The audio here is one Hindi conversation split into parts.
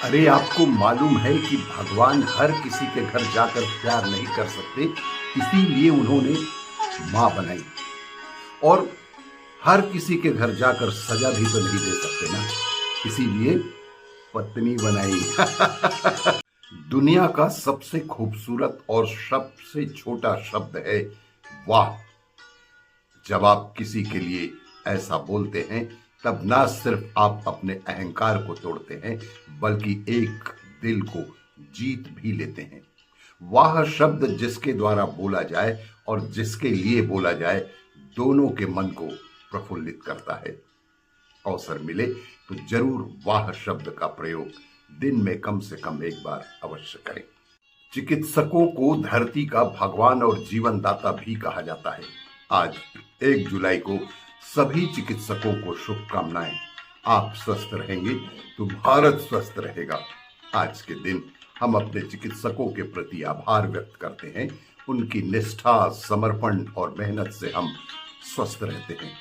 अरे आपको मालूम है कि भगवान हर किसी के घर जाकर प्यार नहीं कर सकते, इसीलिए उन्होंने माँ बनाई। और हर किसी के घर जाकर सजा भी तो नहीं दे सकते ना, इसीलिए पत्नी बनाई। दुनिया का सबसे खूबसूरत और सबसे छोटा शब्द है वाह। जब आप किसी के लिए ऐसा बोलते हैं, तब ना सिर्फ आप अपने अहंकार को तोड़ते हैं, बल्कि एक दिल को जीत भी लेते हैं। वाह शब्द जिसके द्वारा बोला जाए और जिसके लिए बोला जाए, दोनों के मन को प्रफुल्लित करता है। अवसर मिले तो जरूर वाह शब्द का प्रयोग दिन में कम से कम एक बार अवश्य करें। चिकित्सकों को धरती का भगवान और जीवनदाता भी कहा जाता है। आज 1 जुलाई को सभी चिकित्सकों को शुभकामनाएं। आप स्वस्थ रहेंगे तो भारत स्वस्थ रहेगा। आज के दिन हम अपने चिकित्सकों के प्रति आभार व्यक्त करते हैं। उनकी निष्ठा, समर्पण और मेहनत से हम स्वस्थ रहते हैं।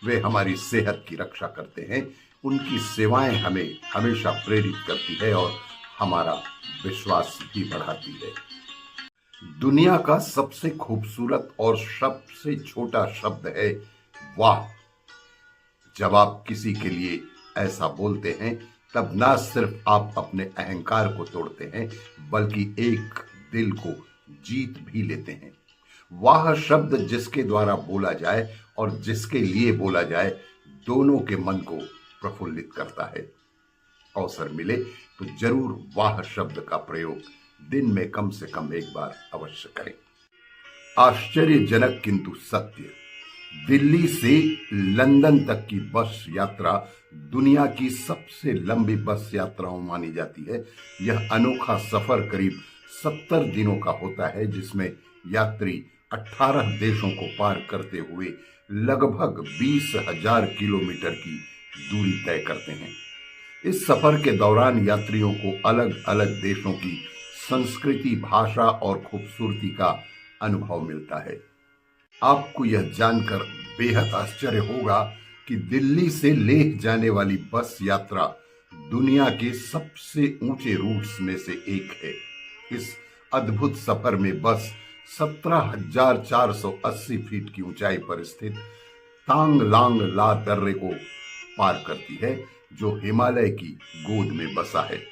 वे हमारी सेहत की रक्षा करते हैं। उनकी सेवाएं हमें हमेशा प्रेरित करती है और हमारा विश्वास भी बढ़ाती है। दुनिया का सबसे खूबसूरत और सबसे छोटा शब्द है वाह। जब आप किसी के लिए ऐसा बोलते हैं, तब ना सिर्फ आप अपने अहंकार को तोड़ते हैं, बल्कि एक दिल को जीत भी लेते हैं। वाह शब्द जिसके द्वारा बोला जाए और जिसके लिए बोला जाए, दोनों के मन को प्रफुल्लित करता है। अवसर मिले तो जरूर वाह शब्द का प्रयोग दिन में कम से कम एक बार अवश्य करें। आश्चर्यजनक किंतु सत्य, दिल्ली से लंदन तक की बस यात्रा दुनिया की सबसे लंबी बस यात्राओं मानी जाती है। यह अनोखा सफर करीब 70 दिनों का होता है, जिसमें यात्री 18 देशों को पार करते हुए लगभग 20,000 किलोमीटर की दूरी तय करते हैं। इस सफर के दौरान यात्रियों को अलग अलग देशों की संस्कृति, भाषा और खूबसूरती का अनुभव मिलता है। आपको यह जानकर बेहद आश्चर्य होगा कि दिल्ली से लेह जाने वाली बस यात्रा दुनिया के सबसे ऊंचे रूट्स में से एक है। इस अद्भुत सफर में बस 17,480 फीट की ऊंचाई पर स्थित तांग लांग ला दर्रे को पार करती है, जो हिमालय की गोद में बसा है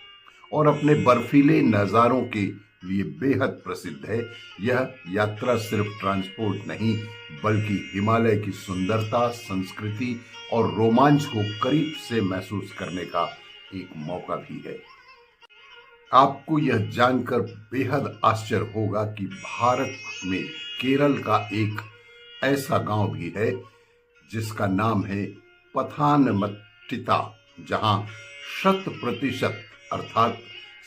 और अपने बर्फीले नजारों के लिए बेहद प्रसिद्ध है। यह यात्रा सिर्फ ट्रांसपोर्ट नहीं, बल्कि हिमालय की सुंदरता, संस्कृति और रोमांच को करीब से महसूस करने का एक मौका भी है। आपको यह जानकर बेहद आश्चर्य होगा कि भारत में केरल का एक ऐसा गांव भी है जिसका नाम है पथानमथिट्टा, जहां 100% अर्थात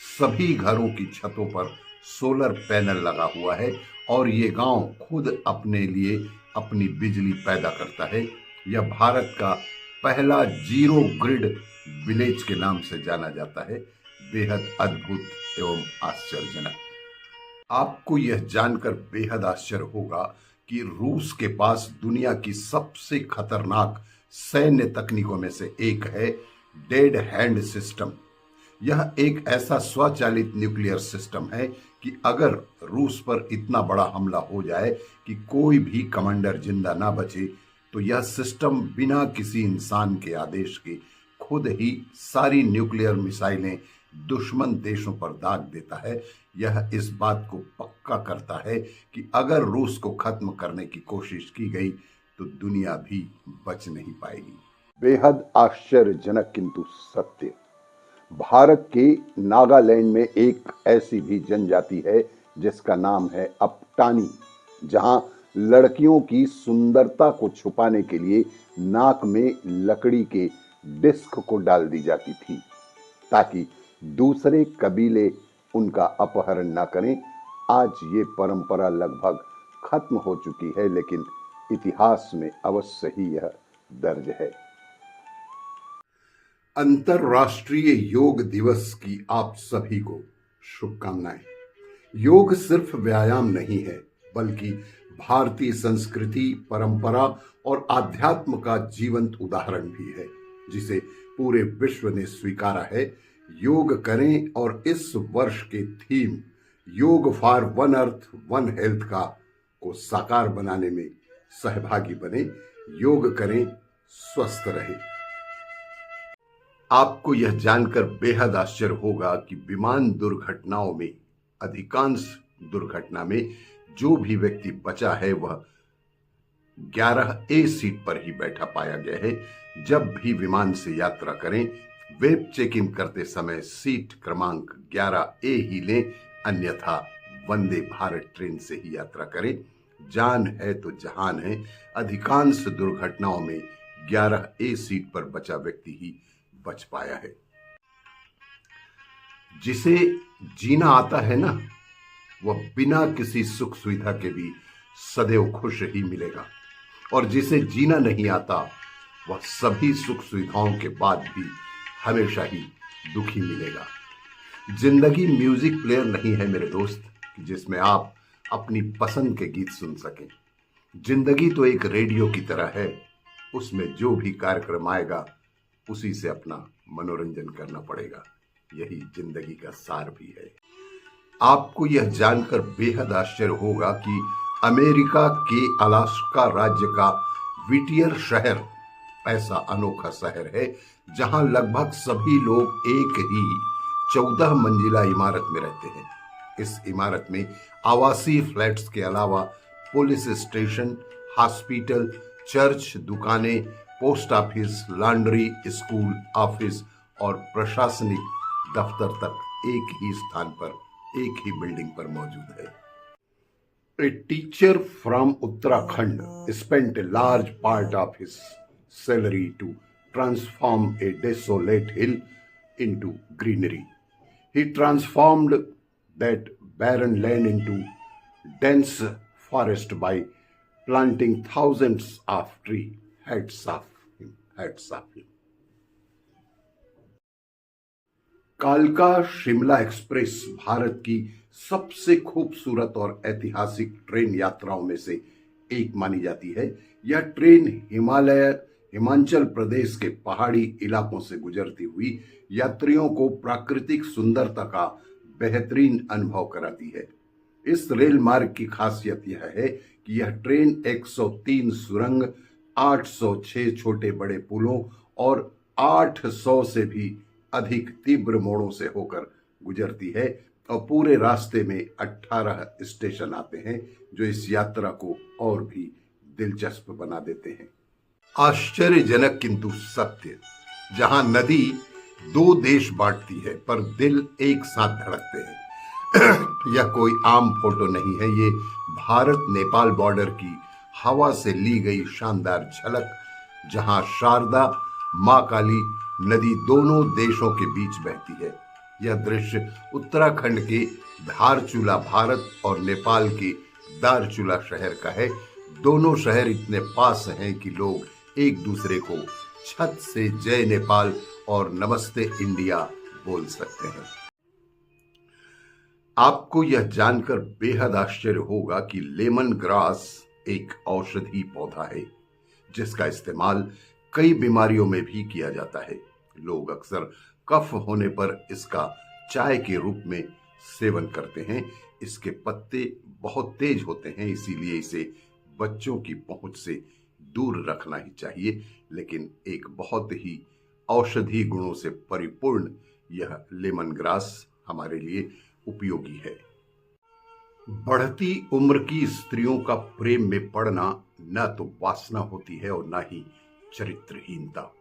सभी घरों की छतों पर सोलर पैनल लगा हुआ है और ये गांव खुद अपने लिए अपनी बिजली पैदा करता है। यह भारत का पहला जीरो ग्रिड विलेज के नाम से जाना जाता है। बेहद अद्भुत एवं आश्चर्यजनक। आपको यह जानकर बेहद आश्चर्य होगा कि रूस के पास दुनिया की सबसे खतरनाक सैन्य तकनीकों में से एक है डेड हैंड सिस्टम। यह एक ऐसा स्वचालित न्यूक्लियर सिस्टम है कि अगर रूस पर इतना बड़ा हमला हो जाए कि कोई भी कमांडर जिंदा ना बचे, तो यह सिस्टम बिना किसी इंसान के आदेश के खुद ही सारी न्यूक्लियर मिसाइलें दुश्मन देशों पर दाग देता है। यह इस बात को पक्का करता है कि अगर रूस को खत्म करने की कोशिश की गई तो दुनिया भी बच नहीं पाएगी। बेहद आश्चर्यजनक किंतु सत्य, भारत के नागालैंड में एक ऐसी भी जनजाति है जिसका नाम है अपटानी, जहां लड़कियों की सुंदरता को छुपाने के लिए नाक में लकड़ी के डिस्क को डाल दी जाती थी ताकि दूसरे कबीले उनका अपहरण ना करें। आज ये परंपरा लगभग खत्म हो चुकी है, लेकिन इतिहास में अवश्य ही यह दर्ज है। अंतर्राष्ट्रीय योग दिवस की आप सभी को शुभकामनाएं। योग सिर्फ व्यायाम नहीं है, बल्कि भारतीय संस्कृति, परंपरा और आध्यात्म का जीवंत उदाहरण भी है, जिसे पूरे विश्व ने स्वीकारा है। योग करें और इस वर्ष के थीम योग for one earth one health का को साकार बनाने में सहभागी बने। योग करें, स्वस्थ रहें। आपको यह जानकर बेहद आश्चर्य होगा कि विमान दुर्घटनाओं में अधिकांश दुर्घटना में जो भी व्यक्ति बचा है वह 11A सीट पर ही बैठा पाया गया है। जब भी विमान से यात्रा करें, वेब चेक इन करते समय सीट क्रमांक 11A ही लें, अन्यथा वंदे भारत ट्रेन से ही यात्रा करें। जान है तो जहान है। अधिकांश दुर्घटनाओं में 11A सीट पर बचा व्यक्ति ही बच पाया है। जिसे जीना आता है ना, वह बिना किसी सुख सुविधा के भी सदैव खुश ही मिलेगा, और जिसे जीना नहीं आता वह सभी सुख सुविधाओं के बाद भी हमेशा ही दुखी मिलेगा। जिंदगी म्यूजिक प्लेयर नहीं है मेरे दोस्त, जिसमें आप अपनी पसंद के गीत सुन सकें। जिंदगी तो एक रेडियो की तरह है, उसमें जो भी कार्यक्रम आएगा उसी से अपना मनोरंजन करना पड़ेगा। यही जिंदगी का सार भी है। आपको यह जानकर बेहद आश्चर्य होगा कि अमेरिका के अलास्का राज्य का व्हिटियर शहर ऐसा अनोखा शहर है जहां लगभग सभी लोग एक ही 14 मंजिला इमारत में रहते हैं। इस इमारत में आवासीय फ्लैट्स के अलावा पुलिस स्टेशन, हॉस्पिटल, चर्च, दुकानें, post office, laundry, school, office और प्रशासनिक दफ्तर तक एक ही स्थान पर, एक ही बिल्डिंग पर मौजूद है। A teacher from Uttarakhand spent a large part of his salary to transform a desolate hill into greenery. He transformed that barren land into dense forest by planting thousands of trees. Hats off him, hats off him. कालका शिमला एक्सप्रेस भारत की सबसे खूबसूरत और ऐतिहासिक ट्रेन यात्राओं में से एक मानी जाती है। यह ट्रेन हिमाचल प्रदेश के पहाड़ी इलाकों से गुजरती हुई यात्रियों को प्राकृतिक सुंदरता का बेहतरीन अनुभव कराती है। इस रेल मार्ग की खासियत यह है कि यह ट्रेन 103 सुरंग, 806 छोटे बड़े पुलों और 800 से भी अधिक तीव्र मोड़ों से होकर गुजरती है, और पूरे रास्ते में 18 स्टेशन आते हैं जो इस यात्रा को और भी दिलचस्प बना देते हैं। आश्चर्यजनक किंतु सत्य, जहां नदी दो देश बांटती है पर दिल एक साथ धड़कते हैं। यह कोई आम फोटो नहीं है, ये भारत नेपाल बॉर्डर की हवा से ली गई शानदार झलक, जहां शारदा मां काली नदी दोनों देशों के बीच बहती है। यह दृश्य उत्तराखंड के धारचूला भारत और नेपाल के दारचूला शहर का है। दोनों शहर इतने पास हैं कि लोग एक दूसरे को छत से जय नेपाल और नमस्ते इंडिया बोल सकते हैं। आपको यह जानकर बेहद आश्चर्य होगा कि लेमन ग्रास एक औषधि पौधा है जिसका इस्तेमाल कई बीमारियों में भी किया जाता है। लोग अक्सर कफ होने पर इसका चाय के रूप में सेवन करते हैं। इसके पत्ते बहुत तेज होते हैं, इसीलिए इसे बच्चों की पहुंच से दूर रखना ही चाहिए, लेकिन एक बहुत ही औषधि गुणों से परिपूर्ण यह लेमन ग्रास हमारे लिए उपयोगी है। बढ़ती उम्र की स्त्रियों का प्रेम में पड़ना न तो वासना होती है और न ही चरित्रहीनता,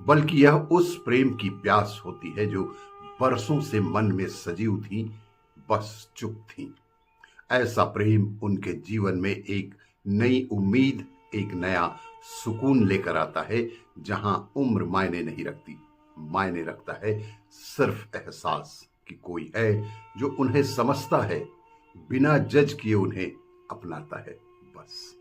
बल्कि यह उस प्रेम की प्यास होती है जो बरसों से मन में सजीव थी, बस चुप थी। ऐसा प्रेम उनके जीवन में एक नई उम्मीद, एक नया सुकून लेकर आता है, जहां उम्र मायने नहीं रखती। मायने रखता है सिर्फ एहसास कि कोई है जो उन्हें समझता है, बिना जज किए उन्हें अपनाता है, बस।